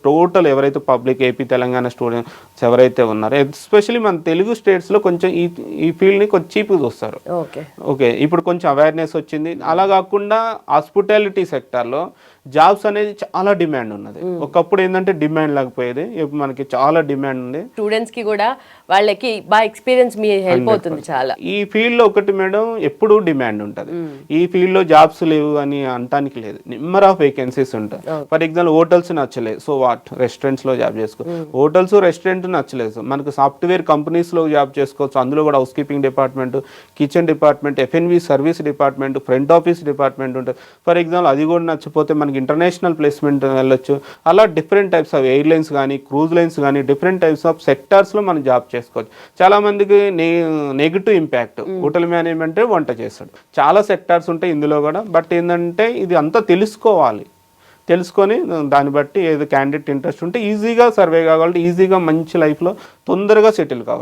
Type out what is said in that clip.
Total ఎవరైతే public AP Telangana students ఎవరైతే ఉన్నారో ఎస్పెషల్లీ మన తెలుగు స్టేట్స్లో కొంచెం ఈ ఫీల్డ్ని కొంచెం చీప్గా చూస్తారు. ఓకే, ఇప్పుడు కొంచెం అవేర్నెస్ వచ్చింది. అలా కాకుండా హాస్పిటాలిటీ సెక్టార్లో జాబ్స్ అనేది చాలా డిమాండ్ ఉన్నది. ఒకప్పుడు ఏంటంటే డిమాండ్ లేకపోయేది, ఇప్పుడు మనకి చాలా డిమాండ్ ఉంది. స్టూడెంట్స్ కి కూడా వాళ్ళకి బాగా ఎక్స్పీరియన్స్ మీ హెల్ప్ అవుతుంది చాలా. ఈ ఫీల్డ్ లో ఒకటి మేడం ఎప్పుడు డిమాండ్ ఉంటుంది. ఈ ఫీల్డ్ లో జాబ్స్ లేవు అని అనటానికి లేదు, నెంబర్ ఆఫ్ వేకెన్సీస్ ఉంటాయి. ఫర్ ఎగ్జాంపుల్ హోటల్స్ నచ్చలేదు, సో వాట్ రెస్టారెంట్స్ లో జాబ్ చేసుకో. హోటల్స్ రెస్టారెంట్ నచ్చలేదు, మనకు సాఫ్ట్వేర్ కంపెనీస్ లో జాబ్ చేసుకోవచ్చు. అందులో కూడా house keeping department, kitchen department, F&B service department, front office department ఉంటుంది. ఫర్ ఎగ్జాంపుల్ అది కూడా నచ్చిపోతే మనకి ఇంటర్నేషనల్ ప్లేస్మెంట్ వెళ్ళొచ్చు. అలా డిఫరెంట్ టైప్స్ ఆఫ్ ఎయిర్లైన్స్ కానీ, క్రూజ్ లైన్స్ కానీ, డిఫరెంట్ టైప్స్ ఆఫ్ సెక్టార్స్లో మనం జాబ్ చేసుకోవచ్చు. చాలా మందికి నెగిటివ్ ఇంపాక్ట్, హోటల్ మేనేజ్మెంటే వంట చేస్తాడు. చాలా సెక్టార్స్ ఉంటాయి ఇందులో కూడా. బట్ ఏంటంటే ఇది అంతా తెలుసుకొని దాన్ని బట్టి ఏదో క్యాండిడేట్ ఇంట్రెస్ట్ ఉంటే ఈజీగా సర్వే కావాలి, ఈజీగా మంచి లైఫ్లో తొందరగా సెటిల్ కావచ్చు.